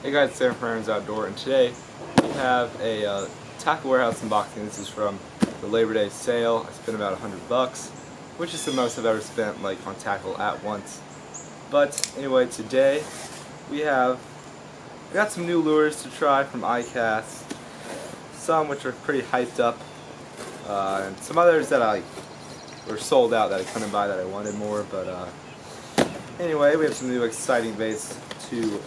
Hey guys, it's Sam from Aaron's Outdoor, and today we have a tackle warehouse unboxing. This is from the Labor Day sale. I spent about $100, which is the most I've ever spent on tackle at once. But anyway, today we got some new lures to try from iCast. Some which are pretty hyped up, and some others that were sold out that I couldn't buy that I wanted more. But anyway, we have some new exciting baits to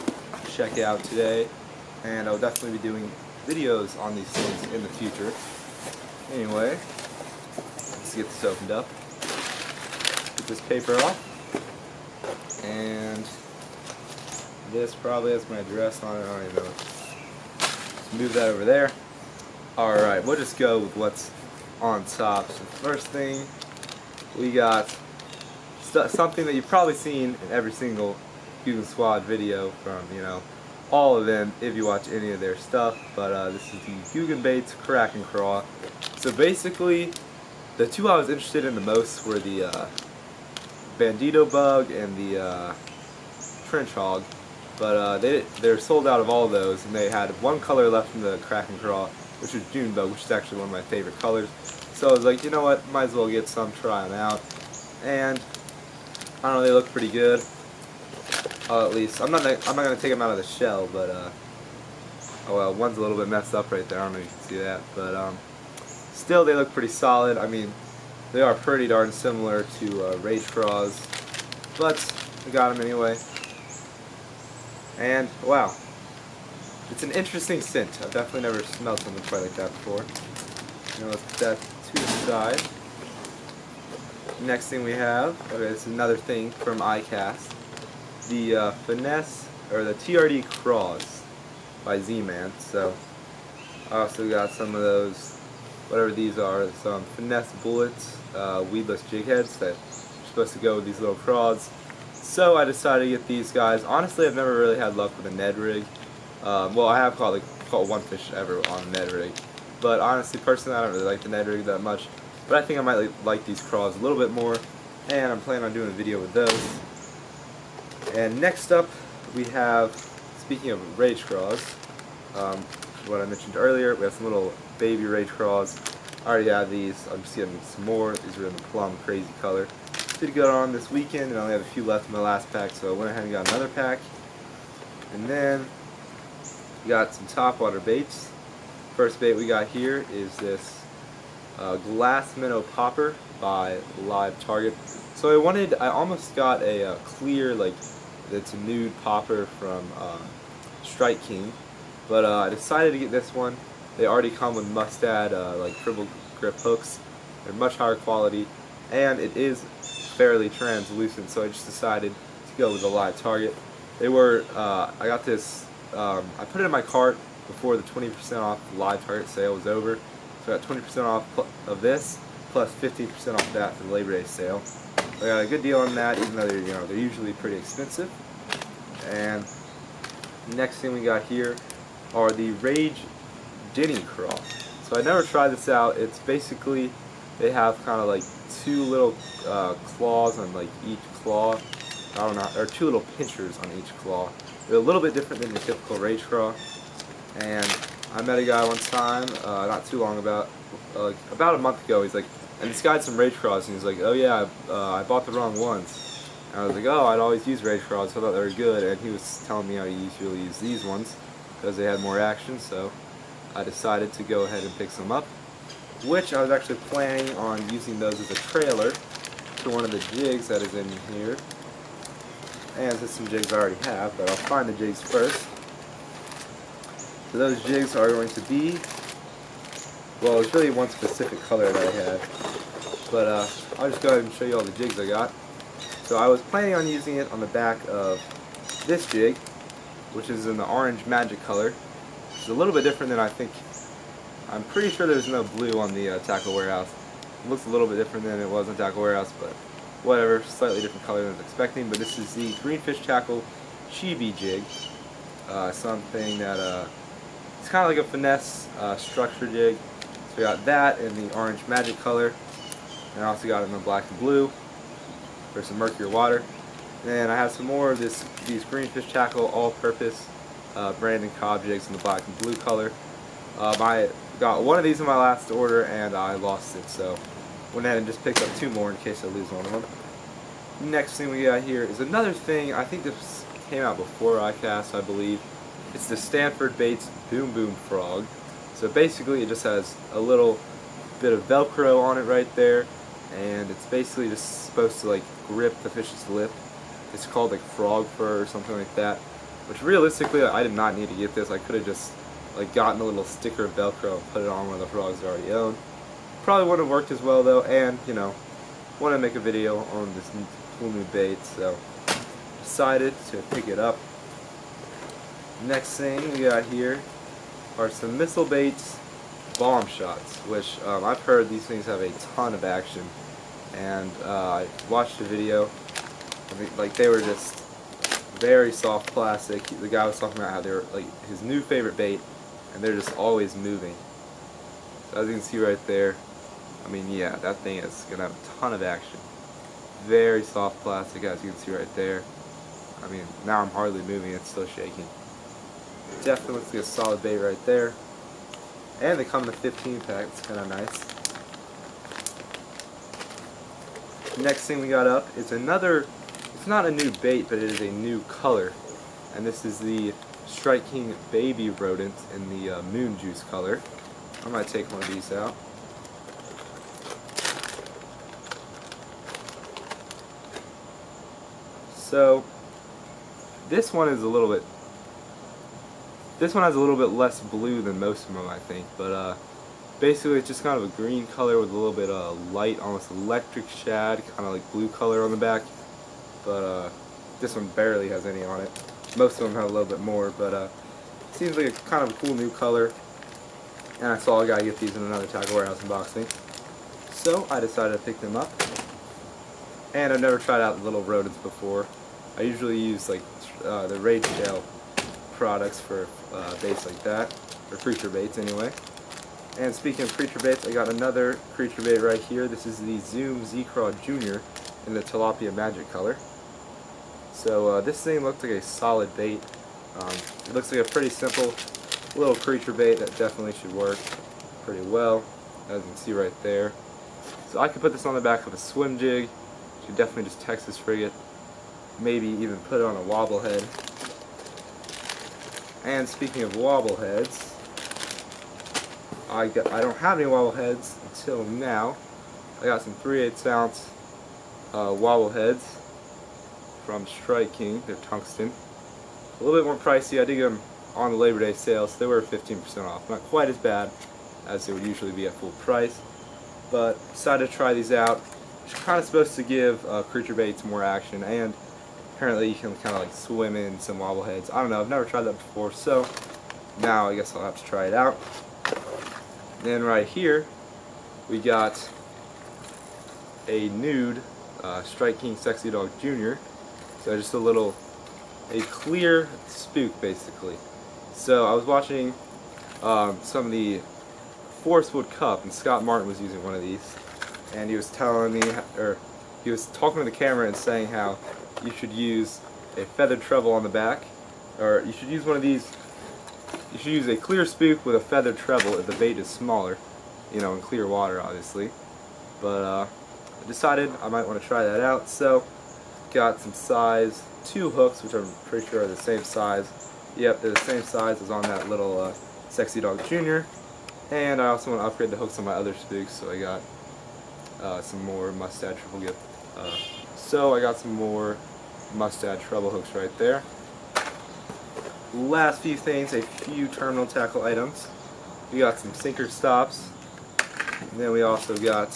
check out today, and I'll definitely be doing videos on these things in the future. Anyway, let's get this opened up. Get this paper off, and this probably has my address on it. I don't even know. Let's move that over there. Alright, we'll just go with what's on top. So first thing, we got something that you've probably seen in every single Hugin Squad video from, all of them if you watch any of their stuff. But this is the Hugin Baits Crack and Craw. So basically, the two I was interested in the most were the Bandito Bug and the Trench Hog. But they're sold out of all of those, and they had one color left in the Crack and Craw, which was June Bug, which is actually one of my favorite colors. So I was like, you know what, might as well get some, try them out. And I don't know, they look pretty good. At least I'm not gonna take them out of the shell, but oh well, one's a little bit messed up right there. I don't know if you can see that, but still they look pretty solid. I mean, they are pretty darn similar to Rage Craws, but I got them anyway. And wow, it's an interesting scent. I've definitely never smelled something quite like that before. Let's put that to the side. Next thing we have, okay, this is another thing from iCast. The Finesse, or the TRD Craws by Z-Man. So I also got some of those, whatever these are, some Finesse Bullets, weedless jig heads that are supposed to go with these little craws. So I decided to get these guys. Honestly, I've never really had luck with a Ned rig. Well, I have caught one fish ever on a Ned rig. But honestly, personally, I don't really like the Ned rig that much. But I think I might like these craws a little bit more, and I'm planning on doing a video with those. And next up, we have, speaking of Rage Craws, what I mentioned earlier, we have some little baby Rage Craws. I already have these. I'm just getting some more. These are in the plum crazy color. Did good on this weekend, and I only have a few left in my last pack, so I went ahead and got another pack. And then we got some topwater baits. First bait we got here is this Glass Minnow Popper by Live Target. So I almost got a clear, it's a nude popper from Strike King, but I decided to get this one. They already come with Mustad triple grip hooks. They're much higher quality, and it is fairly translucent, so I just decided to go with the Live Target. They were, I got this, I put it in my cart before the 20% off Live Target sale was over, so I got 20% off of this, plus 15% off that for the Labor Day sale. I got a good deal on that, even though they're usually pretty expensive. And next thing we got here are the Rage Denny Craw. So I never tried this out. It's basically, they have kind of two little claws on each claw. I don't know, or two little pinchers on each claw. They're a little bit different than your typical Rage Craw. And I met a guy one time, not too long about a month ago. He's like, and this guy had some Rage Craws, and he's like, oh yeah, I bought the wrong ones. And I was like, oh, I'd always use Rage Craws, so I thought they were good. And he was telling me how he usually use these ones because they had more action. So I decided to go ahead and pick some up, which I was actually planning on using those as a trailer to one of the jigs that is in here. And there's some jigs I already have, but I'll find the jigs first. So those jigs are going to be, well, it's really one specific color that I had, but I'll just go ahead and show you all the jigs I got. So I was planning on using it on the back of this jig, which is in the orange magic color. It's a little bit different than I'm pretty sure there's no blue on the Tackle Warehouse. It looks a little bit different than it was on Tackle Warehouse, but whatever, slightly different color than I was expecting. But this is the Greenfish Tackle Chibi jig, something that it's kind of like a finesse structure jig. So I got that in the orange magic color, and I also got it in the black and blue for some murkier water. And I have some more of these Greenfish Tackle all-purpose Brandon Cobb jigs in the black and blue color. I got one of these in my last order and I lost it, so went ahead and just picked up 2 more in case I lose one of them. Next thing we got here is another thing. I think this came out before iCast, I believe. It's the Stanford Baits Boom Boom Frog. So basically it just has a little bit of Velcro on it right there, and it's basically just supposed to like grip the fish's lip. It's called like frog fur or something like that, which realistically I did not need to get this. I could have just like gotten a little sticker of Velcro and put it on one of the frogs I already own. Probably wouldn't have worked as well though, and you know, want to make a video on this cool new bait, so decided to pick it up. Next thing we got here are some missile baits bomb shots, which I've heard these things have a ton of action, and I watched a video. I mean, like, they were just very soft plastic. The guy was talking about how they were like his new favorite bait, and they're just always moving. So as you can see right there, I mean, yeah, that thing is gonna have a ton of action. Very soft plastic, as you can see right there. I mean, now I'm hardly moving, it's still shaking. Definitely looks like a solid bait right there. And they come in a 15 pack, it's kind of nice. Next thing we got up is another, it's not a new bait, but it is a new color. And this is the Strike King Baby Rodent in the Moon Juice color. I might take one of these out. So, this one is a little bit, this one has a little bit less blue than most of them, I think, but basically it's just kind of a green color with a little bit of light, almost electric shad, kind of like blue color on the back, but this one barely has any on it. Most of them have a little bit more, but seems like a kind of a cool new color, and I saw I gotta get these in another Tackle Warehouse unboxing, so I decided to pick them up. And I've never tried out the little rodents before. I usually use like the Rage Shell products for baits like that, or creature baits anyway. And speaking of creature baits, I got another creature bait right here. This is the Zoom Z-Craw Jr. in the Tilapia Magic color. So this thing looks like a solid bait. It looks like a pretty simple little creature bait that definitely should work pretty well, as you can see right there. So I could put this on the back of a swim jig. You could definitely just Texas rig it. Maybe even put it on a wobble head. And speaking of wobble heads, I don't have any wobble heads until now. I got some 3/8 ounce wobble heads from Strike King. They're tungsten. A little bit more pricey. I did get them on the Labor Day sale, so they were 15% off. Not quite as bad as they would usually be at full price, but decided to try these out. It's kind of supposed to give creature baits more action, and apparently you can kind of like swim in some wobble heads. I don't know, I've never tried that before, so now I guess I'll have to try it out. Then right here we got a nude Strike King Sexy Dog Jr. So just a clear spook basically. So I was watching some of the Forest Wood Cup, and Scott Martin was using one of these, and he was telling me, or he was talking to the camera and saying how you should use a feathered treble on the back, or you should use one of these. You should use a clear spook with a feathered treble if the bait is smaller, you know, in clear water obviously. But I decided I might want to try that out, so got some size 2 hooks, which I'm pretty sure are the same size. Yep, they're the same size as on that little Sexy Dog Jr. And I also want to upgrade the hooks on my other spooks, so I got some more Mustad triple gift. So I got some more Mustad treble hooks right there. Last few things, a few terminal tackle items. We got some sinker stops, and then we also got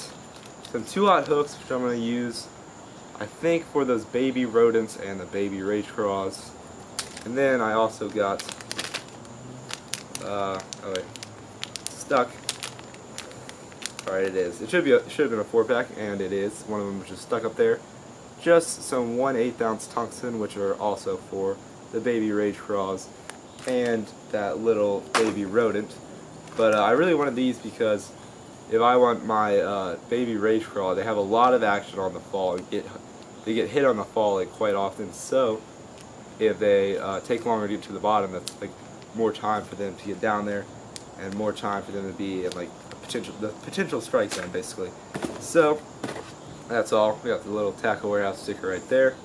some 2/0 hooks, which I'm going to use, I think, for those baby rodents and the baby rage craws. And then I also got, oh wait, stuck. Alright, it is. It should have been a 4-pack, and it is. One of them was just stuck up there. Just some 1/8 ounce tungsten, which are also for the baby rage craws and that little baby rodent. But I really wanted these because if I want my baby rage craw, they have a lot of action on the fall. They get hit on the fall like quite often. So if they take longer to get to the bottom, that's like more time for them to get down there, and more time for them to be in like the potential strike zone, basically. So that's all. We got the little tackle warehouse sticker right there.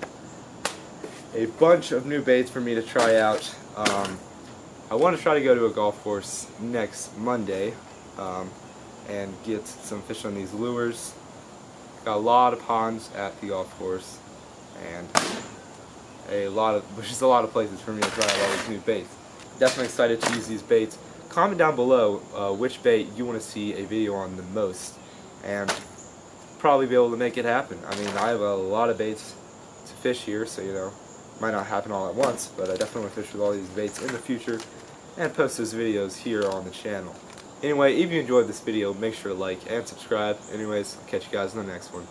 A bunch of new baits for me to try out. I want to try to go to a golf course next Monday and get some fish on these lures. Got a lot of ponds at the golf course, and which is a lot of places for me to try out all these new baits. Definitely excited to use these baits. Comment down below which bait you want to see a video on the most, and probably be able to make it happen. I mean, I have a lot of baits to fish here, so you know, might not happen all at once, but I definitely want to fish with all these baits in the future and post those videos here on the channel. Anyway, if you enjoyed this video, make sure to like and subscribe. Anyways, I'll catch you guys in the next one.